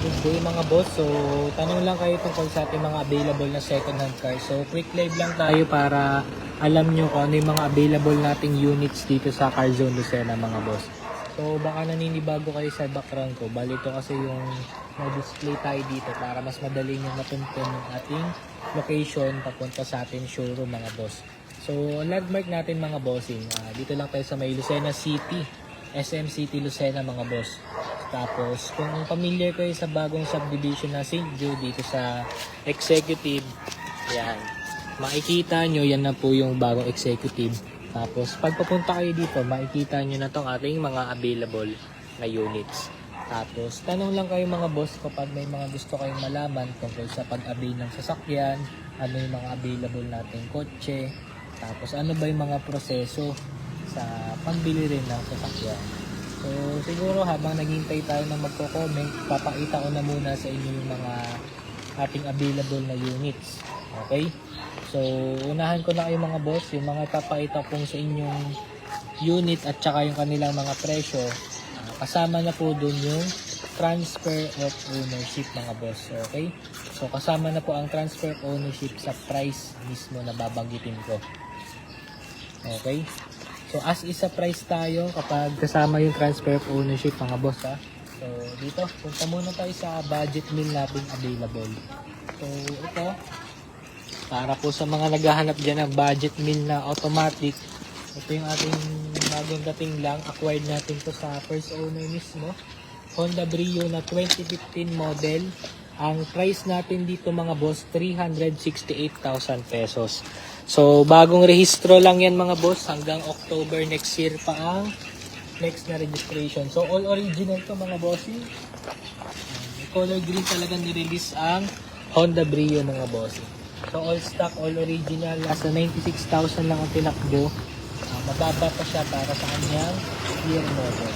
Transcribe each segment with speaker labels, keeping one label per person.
Speaker 1: good day mga boss. So, tanong lang kayo tungkol sa ating mga available na second hand cars. So, quick live lang tayo para alam nyo kung ano yung mga available nating units dito sa Carzone Lucena mga boss. So, baka naninibago kayo sa background ko. Bali ito kasi yung na-display tayo dito para mas madali nyo matuntun yung ating location papunta sa ating showroom mga boss. So, landmark natin mga bossing. Dito lang tayo sa may Lucena City. SM City Lucena mga boss. Tapos kung familiar kayo sa bagong subdivision na St. Jude dito sa Executive, yan, makikita nyo yan na po yung bagong Executive. Tapos pag papunta kayo dito, makikita nyo na tong ating mga available na units. Tapos tanong lang kayo mga boss kapag may mga gusto kayong malaman tungkol sa pag-avail ng sasakyan, ano yung mga available nating kotse, tapos ano ba yung mga proseso sa pambili rin ng sasakyan. So siguro habang naghihintay tayo na magko-comment, papakita ko na muna sa inyo yung mga ating available na units. Okay? So unahan ko na kayo mga boss, yung mga papakita kong sa inyong unit at saka yung kanilang mga presyo. Kasama na po dun yung transfer of ownership mga boss. Okay? So kasama na po ang transfer of ownership sa price mismo na babanggitin ko. Okay? So as is sa price tayo kapag kasama yung transfer of ownership mga boss ha. So dito, punta muna tayo sa budget meal natin available. So ito, para po sa mga naghahanap dyan ng budget meal na automatic, ito yung ating bagong dating lang, acquired natin to sa first owner mismo. Honda Brio na 2015 model. Ang price natin dito mga boss, 368,000 pesos. So, bagong rehistro lang yan mga boss. Hanggang October next year pa ang next na registration. So, all original to mga bossing. Color green talaga nirelease ang Honda Brio mga bossing. So, all stock, all original. Nasa 96,000 lang ang tinakbo. Mababa pa siya para sa kanyang year model.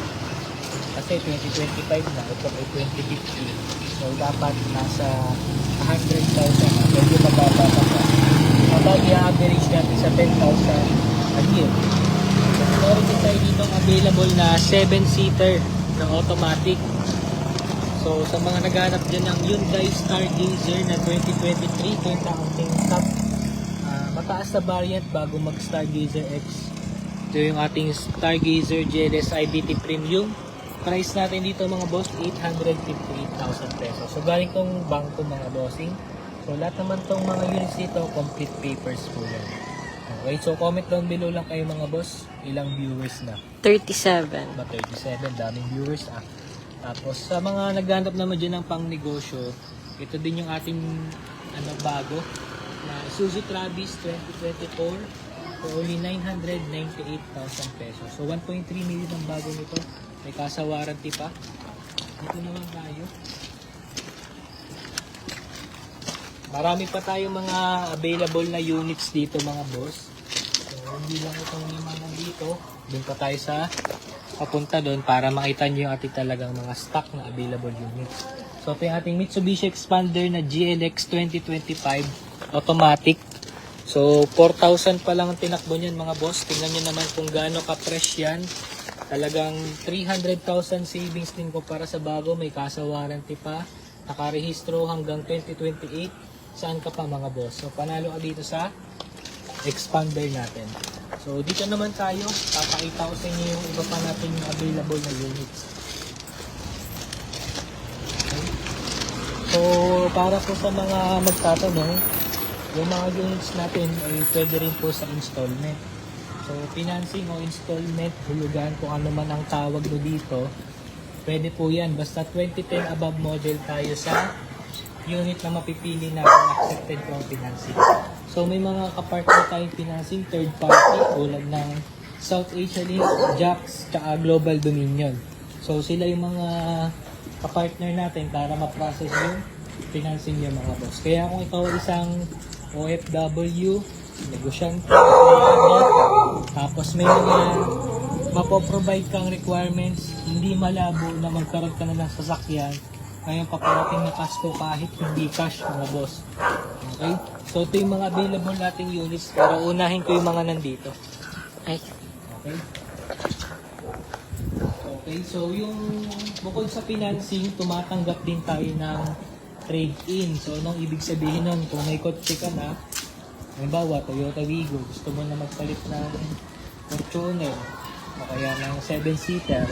Speaker 1: Kasi 2025 na, ito ay 2050. So, dapat nasa 100,000 na. Medyo mababa pa siya. About i-average natin sa 10,000 a year. So, meron din tayo dito available na 7-seater na automatic. So, sa mga naghanap dyan ng Hyundai Stargazer na 2023, ito yung ating top mataas na variant bago mag Stargazer X. Ito yung ating Stargazer GLS IBT Premium. Price natin dito mga boss, 858,000 pesos. So, galing tong bangko mga bossing. So, lahat naman tong mga units dito, complete papers po yan. Okay, so comment down below lang kayo mga boss. Ilang viewers na?
Speaker 2: 37.
Speaker 1: 37, daming viewers ah. Tapos, sa mga naghanap naman dyan ng pang negosyo, ito din yung ating bago na Isuzu Travis 2024 for only 998,000 pesos. So, 1.3 million ang bago nito. May kasa warranty pa. Dito naman tayo. Marami pa tayong mga available na units dito mga boss. So, hindi lang itong lima dito. Doon pa tayo sa papunta doon para makita nyo yung ating talagang mga stock na available units. So, ito yung ating Mitsubishi Expander na GLX 2025 automatic. So, 4,000 pa lang ang tinakbo niyan mga boss. Tingnan nyo naman kung gaano ka-fresh yan. Talagang 300,000 savings din ko para sa bago. May kasa warranty pa. Nakarehistro hanggang 2028. Saan ka pa mga boss? So, panalo ka dito sa Expander natin. So, dito naman tayo. Papakita ko sa inyo yung iba pa natin yung available na units. Okay. So, para po sa mga magtatanong, yung mga units natin ay pwede rin po sa installment. So, financing o installment, hulugan kung ano man ang tawag mo dito, pwede po yan. Basta 2010 above model tayo sa unit na mapipili na kung accepted ko ang financing. So, may mga kapartner tayong financing, third party, tulad ng South Asia Link, Jax, tsaka Global Dominion. So, sila yung mga kapartner natin para ma-process yung financing niya mga boss. Kaya kung ikaw isang OFW, negosyante, tapos may mga mapoprovide kang requirements, hindi malabo na magkaroon ka na ng sasakyan, ngayong paparating na Pasko kahit hindi cash mga boss. Okay? So ito yung mga available nating units pero unahin ko yung mga nandito.
Speaker 2: Ay.
Speaker 1: Okay? Okay, Okay, so yung bukod sa financing, tumatanggap din tayo ng trade-in. So, anong ibig sabihin nun? Kung may kotse ka na, halimbawa, Toyota Wigo, gusto mo na magpalit ng Fortuner, o kaya ng 7-seater,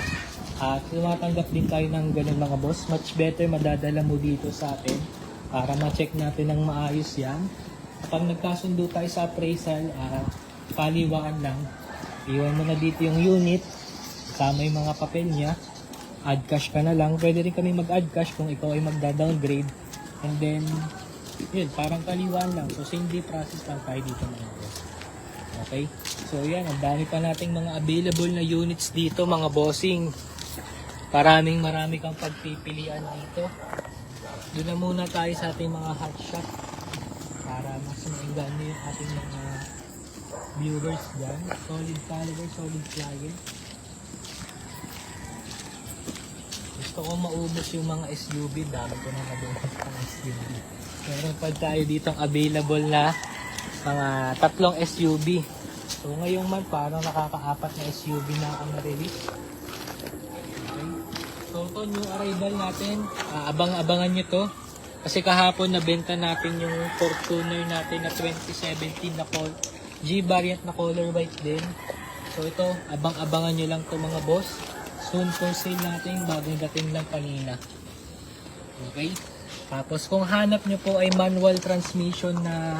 Speaker 1: at tumatanggap din tayo ng ganun mga boss. Much better madadala mo dito sa atin para ma-check natin ng maayos yan. Kapag nagkasundo tayo sa appraisal, kaliwaan lang, iwan mo na dito yung unit, kasama yung mga papel niya, add cash ka na lang. Pwede rin kami mag-add cash kung ikaw ay magda-downgrade. And then, yun, parang kaliwaan lang. So, same day process lang tayo dito mga boss. Okay? So, yan, ang dami pa nating mga available na units dito mga bossing. Marami kang pagpipilian dito. Doon na muna tayo sa ating mga hot shop para mas mainggan yung ating mga viewers dyan. Solid follower, solid client. Gusto ko maubos yung mga SUV. Dami ko na nabuhat ng SUV. Meron pa tayo ditong available na mga 3 SUV. So ngayong month parang nakaka-4 na SUV na ang na-release. Okay. So ito new arrival natin. Abang-abangan nyo to. Kasi kahapon nabenta natin yung Fortuner natin na 2017 na G variant na color white din. So ito, abang-abangan nyo lang to mga boss. Soon for sale natin, bagong dating lang kanina. Okay? Tapos kung hanap nyo po ay manual transmission na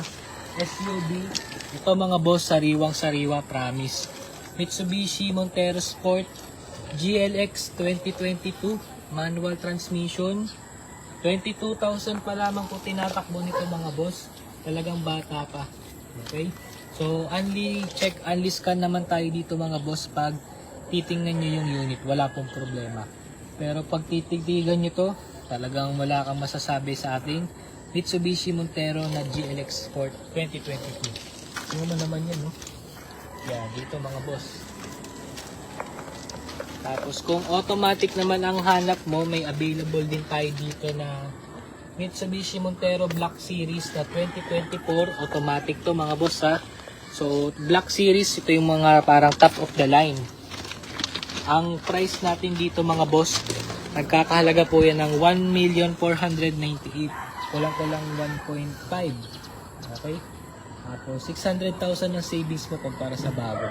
Speaker 1: SUV, ito mga boss, sariwang-sariwa, promise. Mitsubishi Montero Sport GLX 2022 manual transmission. 22,000 pa lamang po tinatakbo nito mga boss. Talagang bata pa. Okay? So, only scan naman tayo dito mga boss pag titingnan nyo yung unit. Wala pong problema. Pero pag titigtigan nyo to, talagang wala kang masasabi sa ating Mitsubishi Montero na GLX Sport 2022. Ano naman yan, no? Yeah, dito mga boss. Tapos kung automatic naman ang hanap mo, may available din tayo dito na Mitsubishi Montero Black Series na 2024. Automatic to mga boss ha. So Black Series, ito yung mga parang top of the line. Ang price natin dito mga boss, nagkakahalaga po yan ng 1,498,000. Kulang-kulang 1.5. Okay? Tapos 600,000 ang savings mo kumpara sa bago.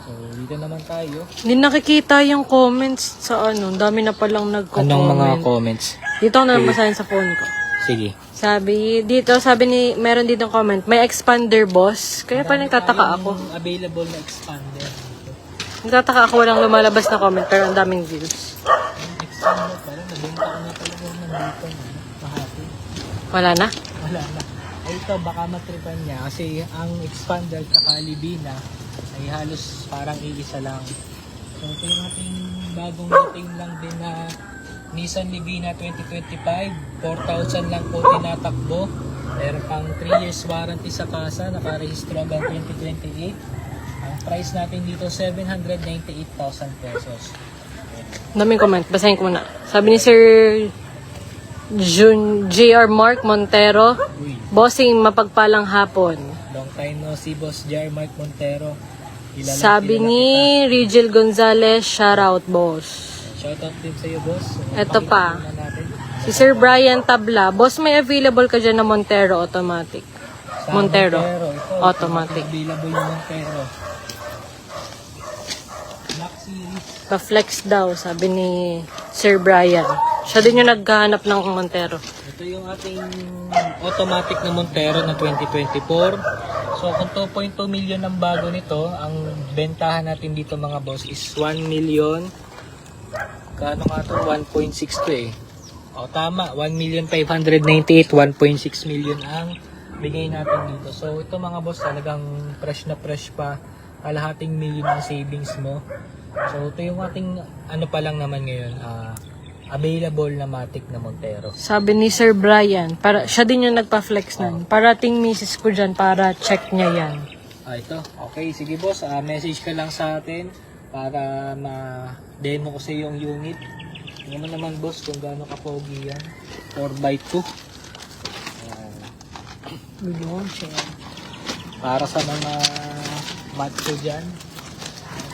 Speaker 1: So, dito naman tayo.
Speaker 2: Hindi nakikita yung comments sa ano. Dami na palang nagko-comment.
Speaker 1: Anong mga comments?
Speaker 2: Dito ako na basahin sa phone ko.
Speaker 1: Sige.
Speaker 2: Sabi ni, meron dito comment, may expander boss. Kaya pa nagtataka ako.
Speaker 1: Available na expander dito.
Speaker 2: Nagtataka ako walang lumalabas na comment pero ang daming views.
Speaker 1: Yung expander pala, nabenta ko na talaga nandito na. Kahapon.
Speaker 2: Wala na?
Speaker 1: Wala na. Ay ito, baka matripan niya kasi ang expander at Libina ay halos parang iisa lang. So ito yung ating bagong dating lang din na Nissan Livina 2025. 4,000 lang po tinatakbo. Meron pang 3 years warranty sa kasa. Nakarehistro hanggang 2028. Ang price natin dito 798,000 pesos.
Speaker 2: Daming comment. Basahin ko muna. Sabi ni Sir JR Mark Montero,
Speaker 1: Uy,
Speaker 2: bossing mapagpalang hapon.
Speaker 1: long time no si Boss Jar Mark Montero.
Speaker 2: Sabi ni Rigel Gonzalez, shoutout boss.
Speaker 1: Shoutout din sa iyo, boss. So,
Speaker 2: Eto
Speaker 1: pakita
Speaker 2: pa.
Speaker 1: muna natin.
Speaker 2: Si Sir Brian Tabla, boss may available ka dyan na Montero automatic.
Speaker 1: Sa
Speaker 2: Montero.
Speaker 1: ito,
Speaker 2: Automatic.
Speaker 1: available yung Montero. Black Series.
Speaker 2: Pa-flex daw, sabi ni Sir Brian. Siya din yung naghahanap ng Montero.
Speaker 1: Ito yung ating automatic na Montero na 2024. So kung 2.2 million ang bago nito, ang bentahan natin dito mga boss is 1 million. Kano nga ito? 1.6 to eh. O tama, 1,598,000, 1.6 million ang bigay natin dito. So ito mga boss, talagang fresh na fresh pa. Kalahating million ang savings mo. So ito yung ating ano pa lang naman ngayon, available na matic na Montero.
Speaker 2: Sabi ni Sir Brian, siya din yung nagpa-flex nun. Parating misis ko dyan para check niya yan.
Speaker 1: Ito. Okay, sige boss. Message ka lang sa atin para ma-demo ko sa yung unit. Tingnan mo naman boss kung gaano ka-pogi yan. 4x2.
Speaker 2: Yun, siya.
Speaker 1: Para sa mga macho dyan.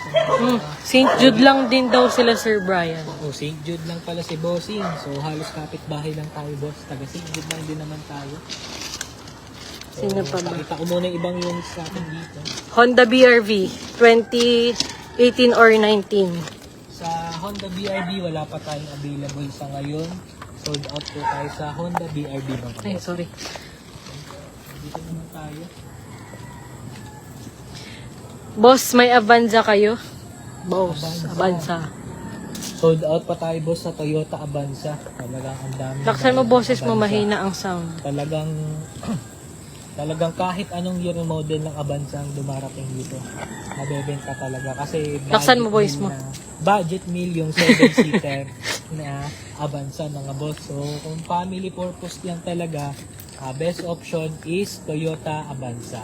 Speaker 1: sa mga...
Speaker 2: St. Jude lang din daw sila, Sir Brian.
Speaker 1: Oh, St. Jude lang pala si Bossing. So, halos kapit-bahay lang tayo, boss. Taga St. Jude lang din naman tayo. So,
Speaker 2: Sino pa ba?
Speaker 1: pakita ko muna yung ibang units natin dito.
Speaker 2: Honda BRV 2018 or 19.
Speaker 1: Sa Honda BRB, wala pa tayong available sa ngayon. Sold out po tayo sa Honda BRB mga
Speaker 2: Ay,
Speaker 1: boss.
Speaker 2: sorry.
Speaker 1: Dito naman tayo.
Speaker 2: Boss, may Avanza kayo? Boss, Avanza.
Speaker 1: Sold out pa tayo, boss, sa Toyota Avanza. Talagang ang dami.
Speaker 2: Laksan mo boses mo,
Speaker 1: Avanza.
Speaker 2: mahina ang sound.
Speaker 1: Talagang kahit anong year model ng Avanza ang dumarating dito, mabebenta talaga. Kasi
Speaker 2: Laksan mo voice mo.
Speaker 1: Budget meal yung 7-seater na Avanza mga boss. So, kung family purpose lang talaga, best option is Toyota Avanza.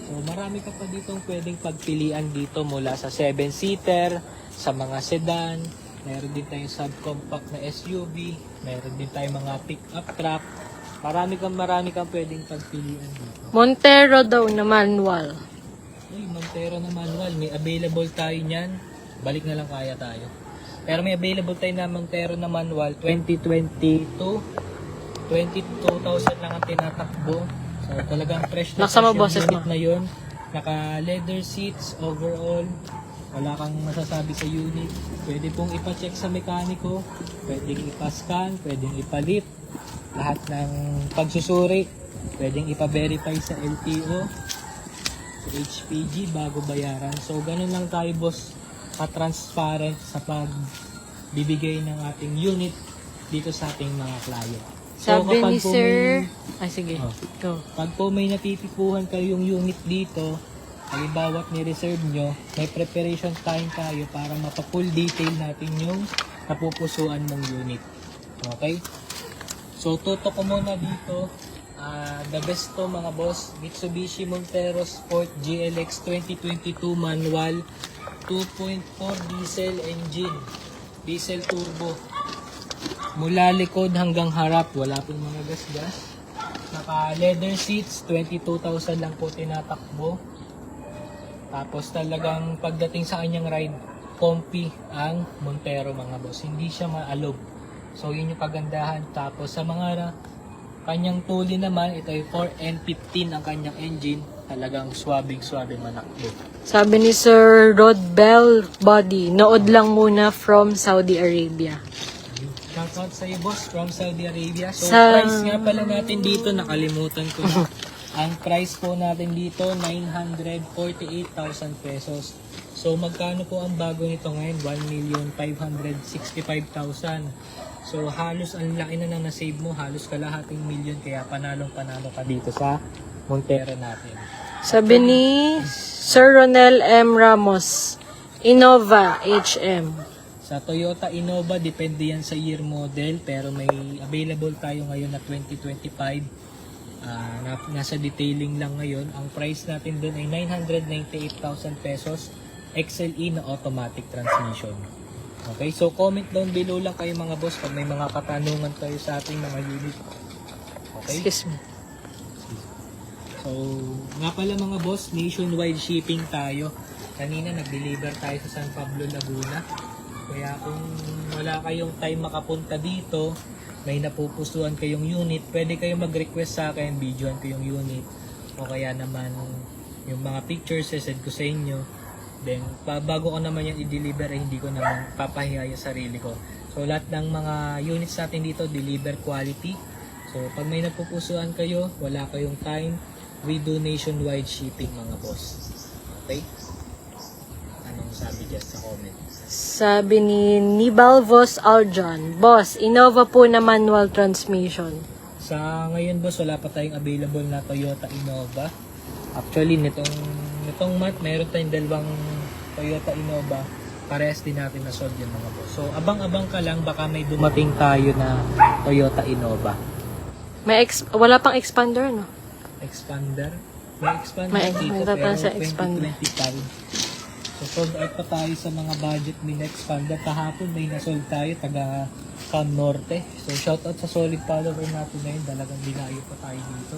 Speaker 1: So, marami ka pa ditong pwedeng pagpilian dito mula sa 7-seater, sa mga sedan, meron din tayong subcompact na SUV, meron din tayong mga pick-up truck. Marami kang pwedeng pagpilian dito.
Speaker 2: Montero daw na manual.
Speaker 1: Uy, Montero na manual. May available tayo niyan. Balik na lang kaya tayo. Pero may available tayo na Montero na manual 2022. 22,000 lang ang tinatakbo. So talagang fresh na
Speaker 2: Laksa mo
Speaker 1: fresh
Speaker 2: boses
Speaker 1: yung unit
Speaker 2: mo.
Speaker 1: na yun. Naka leather seats overall. Wala kang masasabi sa unit. Pwede pong ipa-check sa mekaniko. Pwedeng ipa-scan. Pwedeng ipalit. Lahat ng pagsusuri. Pwedeng ipa-verify sa LTO. Sa HPG bago bayaran. So ganun lang tayo boss. Transparent sa pagbibigay ng ating unit dito sa ating mga client. So,
Speaker 2: Sabi
Speaker 1: kapag
Speaker 2: ni
Speaker 1: po
Speaker 2: Sir...
Speaker 1: may-
Speaker 2: Ay, sige.
Speaker 1: Oh.
Speaker 2: Go.
Speaker 1: Pag po may natitipuhan kayong unit dito, halimbawa ni-reserve nyo, may preparation time tayo para mapa-full detail natin yung napupusuan mong unit. Okay? So, tutok ko muna dito. The best to mga boss, Mitsubishi Montero Sport GLX 2022 manual, 2.4 diesel engine, diesel turbo. Mula likod hanggang harap, wala pong mga gasgas. Naka leather seats, 22,000 lang po tinatakbo. Tapos talagang pagdating sa kanyang ride, comfy ang Montero mga boss. Hindi siya maalog. So yun yung pagandahan. Tapos sa mga kanyang tuli naman, ito ay 4N15 ang kanyang engine. Talagang swabing-swabing manakbo.
Speaker 2: Sabi ni Sir Rod Bell Body, nood lang muna from Saudi Arabia.
Speaker 1: Shoutout sa iyo boss from Saudi Arabia. So
Speaker 2: Sa-
Speaker 1: price nga pala natin dito, nakalimutan ko na. Ang price po natin dito, 948,000 pesos. So magkano po ang bago nito ngayon? 1,565,000. So halos ang laki na na-save mo, halos kalahating milyon, kaya panalong-panalo ka dito sa Montero natin.
Speaker 2: Sabi ni Sir Ronel M. Ramos, Innova HM.
Speaker 1: Sa Toyota Innova, depende yan sa year model, pero may available tayo ngayon na 2025. Nasa detailing lang ngayon. Ang price natin doon ay 998,000 pesos, XLE na automatic transmission. Okay, so comment down below lang kayo mga boss pag may mga katanungan kayo sa ating mga unit. Okay?
Speaker 2: Excuse me.
Speaker 1: So, nga pala mga boss, nationwide shipping tayo. Kanina nag-deliver tayo sa San Pablo, Laguna. Kaya kung wala kayong time makapunta dito, may napupusuan kayong unit, pwede kayong mag-request sa akin, videoan ko yung unit. O kaya naman yung mga pictures, send ko sa inyo. Then, bago ko naman yung i-deliver, hindi ko naman papahiya yung sarili ko. So, lahat ng mga units natin dito, deliver quality. So, pag may napupusuan kayo, wala kayong time, we do nationwide shipping mga boss. Okay? Anong sabi dyan sa comment?
Speaker 2: Sabi ni Nibalvos Aljan, Boss, Innova po na manual transmission.
Speaker 1: Sa ngayon boss, wala pa tayong available na Toyota Innova. Actually, nitong month, mayroon tayong dalawang Toyota Innova. Parehas din natin na sold yun mga boss. So, abang-abang ka lang, baka may dumating tayo na Toyota Innova.
Speaker 2: Wala pang expander, no?
Speaker 1: Expander. May expander
Speaker 2: May
Speaker 1: dito,
Speaker 2: expander
Speaker 1: pero
Speaker 2: sa expander.
Speaker 1: 2025. So, sold out pa tayo sa mga budget min expander. Kahapon may nasold tayo, taga Cam Norte. So, shoutout sa solid follower natin ngayon. Dalagang binayo pa tayo dito.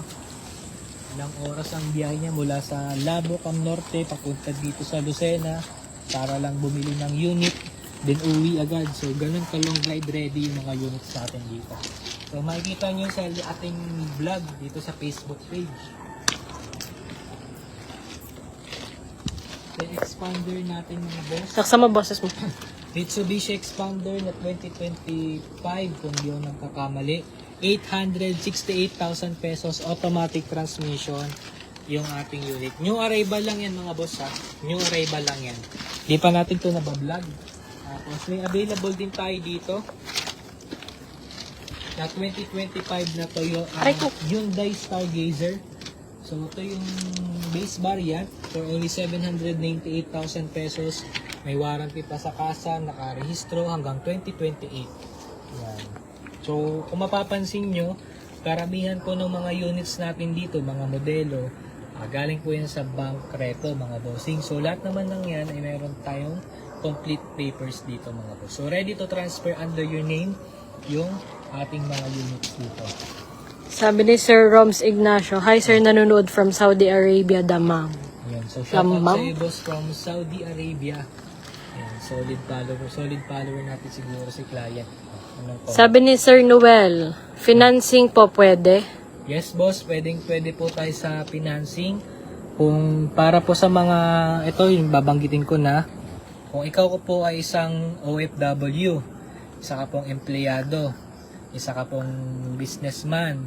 Speaker 1: Ilang oras ang biyahe niya mula sa Labo, Cam Norte, papunta dito sa Lucena. para lang bumili ng unit, then uwi agad. So, ganun ka long ride ready yung mga units natin dito. So, makikita nyo sa ating vlog dito sa Facebook page. The expander natin mga boss.
Speaker 2: Saksa mo boses mo.
Speaker 1: Mitsubishi Expander na 2025 kung di ako nagkakamali. 868,000 pesos automatic transmission yung ating unit. New arrival lang yan mga boss ha. New arrival lang yan. Di pa natin ito nabablog. Tapos may available din tayo dito. Na 2025 na to yung Hyundai Stargazer. So ito yung base variant for only 798,000 pesos. May warranty pa sa kasa, nakarehistro hanggang 2028. Yan. So kung mapapansin nyo, karamihan po ng mga units natin dito, mga modelo, galing po yan sa Bangkreto mga bossing. So lahat naman ng yan ay meron tayong complete papers dito mga boss. So ready to transfer under your name yung ating mga units dito.
Speaker 2: Sabi ni Sir Roms Ignacio, hi sir, nanonood from Saudi Arabia, Damang.
Speaker 1: Ayan, so shout out
Speaker 2: Damang?
Speaker 1: sa iyo boss from Saudi Arabia. Ayan, solid follower natin siguro si client.
Speaker 2: Sabi ni Sir Noel, financing po pwede?
Speaker 1: Yes boss, pwede po tayo sa financing. Kung para po sa mga, ito yung babanggitin ko na, kung ikaw ko po ay isang OFW, isa ka pong empleyado, isa ka pong businessman,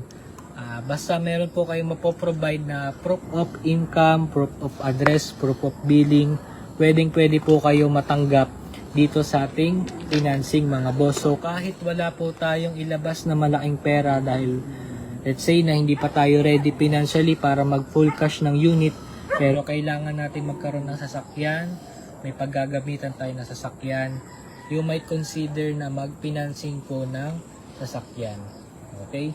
Speaker 1: basta meron po kayong mapoprovide na proof of income, proof of address, proof of billing, pwede po kayo matanggap dito sa ating financing mga boss. So kahit wala po tayong ilabas na malaking pera dahil let's say na hindi pa tayo ready financially para mag full cash ng unit, pero kailangan natin magkaroon ng sasakyan, may paggagamitan tayo ng sasakyan, you might consider na mag-financing po ng sasakyan. Okay?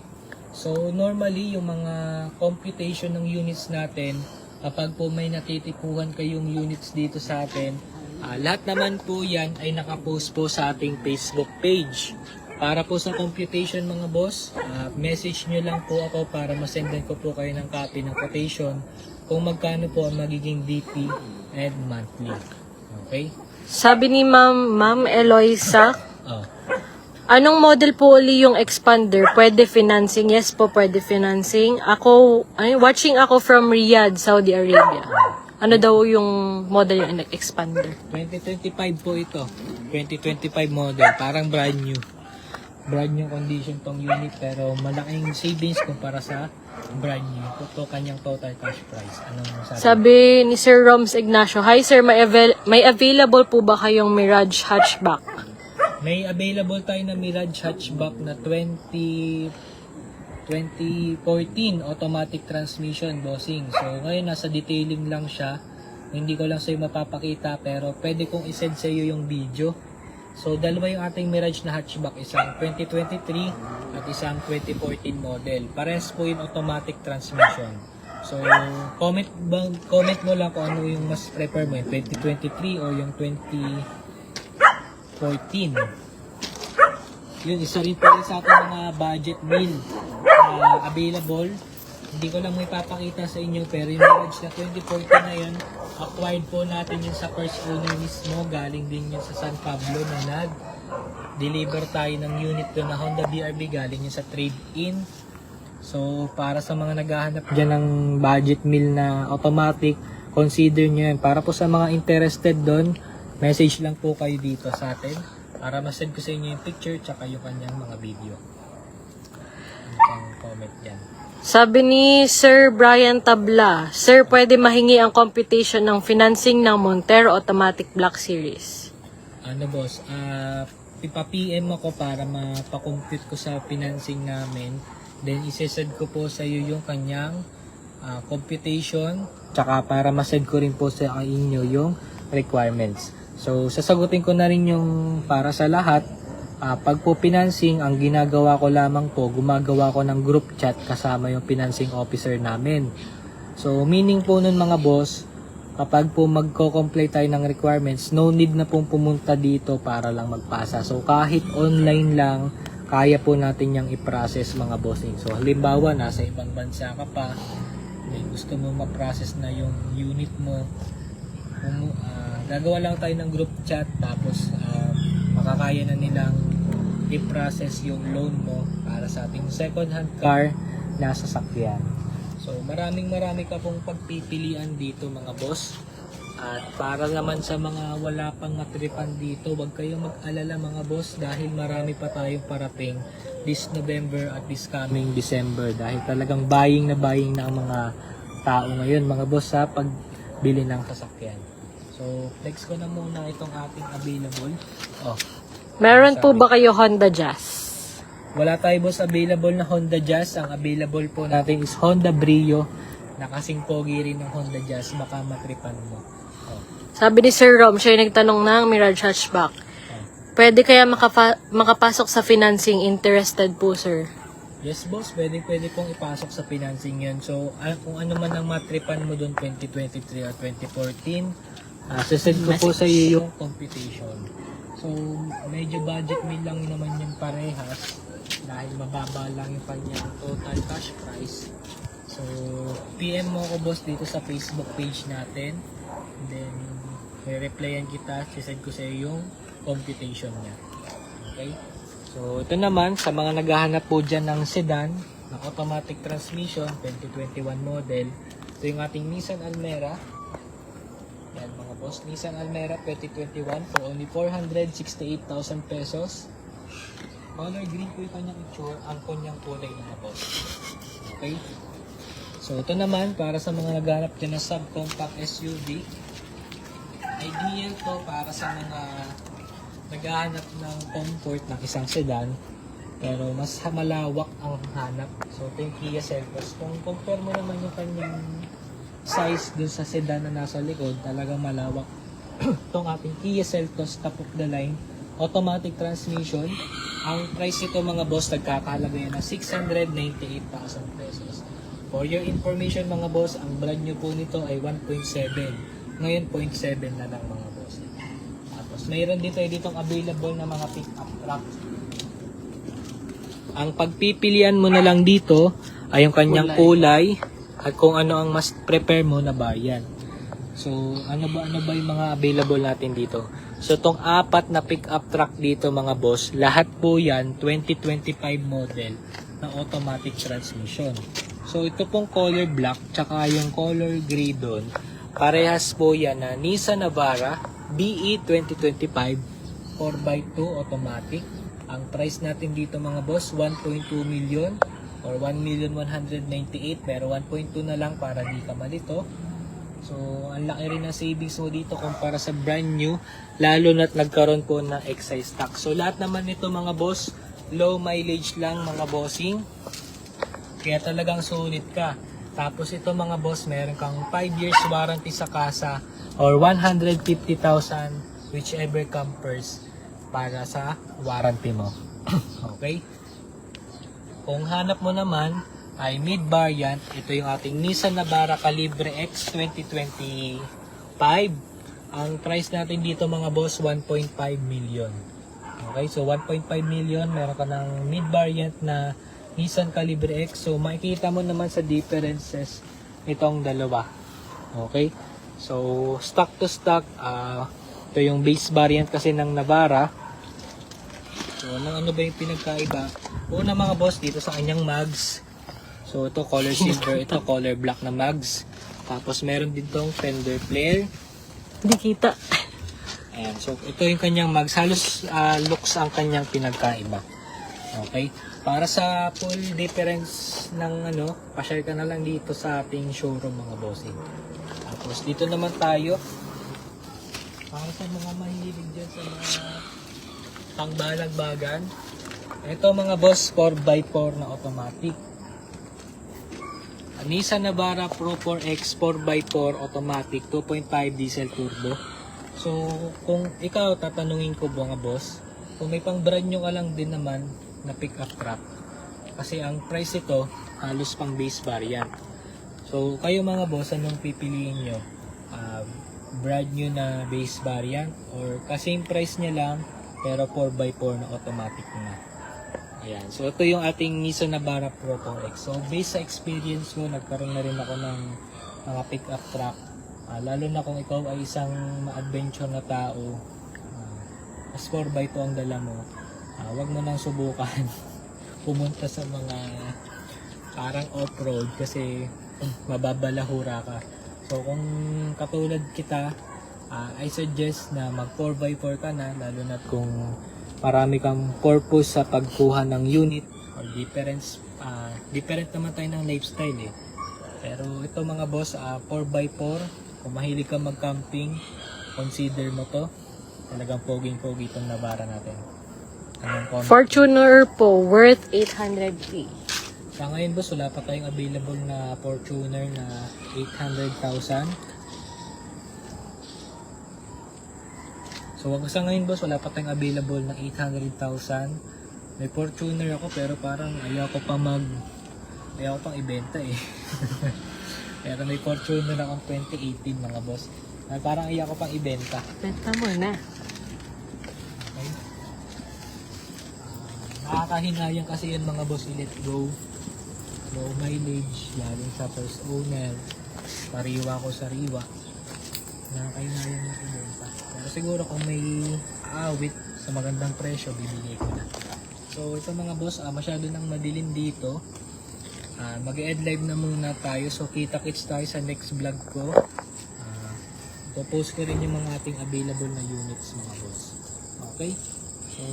Speaker 1: So normally yung mga computation ng units natin, kapag po may natitipuhan kayong units dito sa atin, lahat naman po yan ay nakapost po sa ating Facebook page. Para po sa computation mga boss, message nyo lang po ako para masendan ko po kayo ng copy ng quotation kung magkano po ang magiging DP and monthly. Okay?
Speaker 2: Sabi ni Ma'am Eloisa,
Speaker 1: Oh.
Speaker 2: anong model po uli yung expander? Pwede financing? Yes po, pwede financing. Watching ako from Riyadh, Saudi Arabia. Ano daw yung model yung expander?
Speaker 1: 2025 po ito. 2025 model. Parang brand new. Brand new condition tong unit pero malaking savings kumpara sa brand new. Ito kanyang total cash price. Anong sabi?
Speaker 2: Sabi ni Sir Roms Ignacio, hi sir, may available po ba kayong Mirage hatchback?
Speaker 1: May available tayo na Mirage hatchback na 2014 automatic transmission bossing. So ngayon nasa detailing lang siya. Hindi ko lang sa'yo mapapakita pero pwede kong isend sa iyo yung video. So dalawa yung ating Mirage na hatchback, isang 2023 at isang 2014 model. Parehas po yung automatic transmission. So comment mo lang kung ano yung mas prefer mo, yung 2023 o yung 2014. Yun, isa rin po sa ating mga budget meal available. Hindi ko lang may papakita sa inyo pero yung Mirage na 2014 na yun, acquired po natin yun sa first owner mismo. Galing din yun sa San Pablo na nag-deliver tayo ng unit doon na Honda BRB. Galing yun sa trade-in. So para sa mga naghahanap dyan ng budget meal na automatic, consider nyo yun. Para po sa mga interested doon, message lang po kayo dito sa atin para masend ko sa inyo yung picture tsaka yung kanyang mga video. Comment dyan.
Speaker 2: Sabi ni Sir Brian Tabla, sir, pwede mahingi ang computation ng financing ng Montero Automatic Black Series?
Speaker 1: Ano boss, ipa-PM ako para mapakompute ko sa financing namin. Then isesend ko po sa iyo yung kanyang computation. Tsaka para masend ko rin po sa inyo yung requirements. So sasagutin ko na rin yung para sa lahat. Pag po financing, ang ginagawa ko lamang po, gumagawa ko ng group chat kasama yung financing officer namin. So meaning po nun mga boss, kapag po magko-complete tayo ng requirements, no need na pong pumunta dito para lang magpasa. So kahit online lang, kaya po natin yung i-process mga bossing. So halimbawa, nasa ibang bansa ka pa, gusto mo ma-process na yung unit mo, Gagawa lang tayo ng group chat, tapos makakaya na nilang i-process yung loan mo para sa ating second hand car na sasakyan. So marami ka pong pagpipilian dito mga boss. At para naman sa mga wala pang matripan dito, huwag kayong mag-alala mga boss, dahil marami pa tayong parating this November at this coming December, dahil talagang buying na ang mga tao ngayon mga boss sa pagbili ng sasakyan. So flex ko na muna itong ating available.
Speaker 2: Meron po ba kayo Honda Jazz?
Speaker 1: Wala tayo boss available na Honda Jazz. Ang available po natin is Honda Brio, na kasing pogi rin ng Honda Jazz, baka matripan mo.
Speaker 2: Sabi ni Sir Rom, siya yung nagtanong ng Mirage Hatchback. Pwede kaya makapasok sa financing? Interested po, sir.
Speaker 1: Yes boss, pwede pong ipasok sa financing yan. So kung ano man ang matripan mo doon 2023 or 2014, sasend ko po sa iyo yung computation. So medyo budget meal lang naman yung parehas, dahil mababa lang yung kanyang total cash price. So PM mo ako boss dito sa Facebook page natin, and then i-replyan kita, sisend ko sa iyo yung computation niya. Okay? So ito naman sa mga naghahanap po dyan ng sedan na automatic transmission 2021 model, ito yung ating Nissan Almera. Yan mga boss, Nissan Almera 2021 for only 468,000 pesos. Color green po yung kanyang itsura, ang kanyang kulay mga boss. Okay? So ito naman para sa mga naghanap dyan ng subcompact SUV. Ideal to para sa mga naghahanap ng comfort ng isang sedan, pero mas malawak ang hanap. So ito yung Kia Seltos. Kung compare mo naman yung kanyang size dun sa sedan na nasa likod, talagang malawak. Itong ating Kia Seltos top of the line, automatic transmission. Ang price nito mga boss, nagkakahalaga yan ng 698,000 pesos. For your information mga boss, ang brand new po nito ay 1.7. Ngayon 0.7 na lang mga boss. Tapos mayroon din tayo ditong available na mga pick-up truck. Ang pagpipilian mo na lang dito ay yung kanyang kulay at kung ano ang mas prepare mo na bayan. So ano ba yung mga available natin dito? So tong apat na pick-up truck dito mga boss, lahat po yan 2025 model na automatic transmission. So ito pong color black tsaka yung color gray doon, parehas po yan na Nissan Navara BE 2025 4x2 automatic. Ang price natin dito mga boss, 1.2 million or 1,198,000, pero 1.2 na lang para di ka malito. So ang laki rin ng savings mo dito kumpara sa brand new, lalo na't nagkaroon po ng excise tax. So lahat naman nito mga boss, low mileage lang mga bossing, kaya talagang sulit ka. Tapos ito mga boss, meron kang 5 years warranty sa kasa or 150,000 whichever comes first para sa warranty mo. Okay? Kung hanap mo naman ay mid-variant, ito yung ating Nissan Navara Calibre X 2025. Ang price natin dito mga boss, 1.5 million. Okay, so 1.5 million, meron ka ng mid-variant na Nissan Calibre X. So makikita mo naman sa differences itong dalawa. Okay? So stock to stock, ito yung base variant kasi ng Navara. So ano ba yung pinagkaiba? Una mga boss, dito sa kanyang mags. So ito color silver, ito color black na mags. Tapos meron din tong fender flare.
Speaker 2: Hindi kita.
Speaker 1: Ayan, so ito yung kanyang mags. Halos looks ang kanyang pinagkaiba. Okay? Para sa full difference ng pa-share ka na lang dito sa ating showroom mga bossing. Tapos dito naman tayo para sa mga mahilig dyan sa mga pangbalagbagan. Ito mga boss, 4x4 na automatic. Nissan Navara Pro 4X 4x4 automatic 2.5 diesel turbo. So kung ikaw tatanungin ko mga boss, kung may pang brand new ka lang din naman na pick-up truck, kasi ang price ito halos pang base variant. So kayo mga boss, anong pipiliin nyo? Brand new na base variant or kasing price niya lang pero 4x4 na automatic na? Ayan. So ito yung ating Nissan Navara Pro 4X. So based sa experience ko, nagkaroon na rin ako ng mga pick-up truck Lalo na kung ikaw ay isang ma-adventure na tao, as 4x2 ang dala mo, wag mo nang subukan pumunta sa mga parang off-road kasi mababalahura ka. So kung katulad kita, I suggest na mag 4x4 ka na, lalo na kung marami kang purpose sa pagkuha ng unit or different naman tayo ng lifestyle eh. Pero ito mga boss, 4x4, kung mahilig ka mag-camping, consider mo to. Talagang poging-pogi itong Navara natin.
Speaker 2: Fortuner po, worth 800k.
Speaker 1: Sa ngayon boss, wala pa tayong available na Fortuner na 800,000. So sa ngayon boss, wala pa tayong available na 800,000. May Fortuner ako pero parang ayaw ko pang ibenta eh. Pero may Fortuner akong 2018 mga boss. Parang ayaw ko pang ibenta.
Speaker 2: Benta mo na.
Speaker 1: Okay. Nakakahinayang kasi yun mga boss, i-let go. Low mileage, galing sa first owner. Sariwa ko sariwa. Nakakahinayang yung ibenta. Pero siguro kung may aawit sa magandang presyo, bibigay ko na. So ito mga boss, masyado nang madilim dito. Mag-e-end live na muna tayo. So kita-kits tayo sa next vlog ko. Post ko rin yung mga ating available na units mga boss. Okay? So,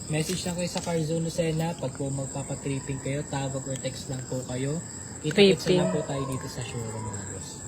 Speaker 1: message lang kayo sa Carzone Lucena. Pag po magpapatripping kayo, tawag or text lang po kayo. Kita-kits na po tayo dito sa showroom mga boss.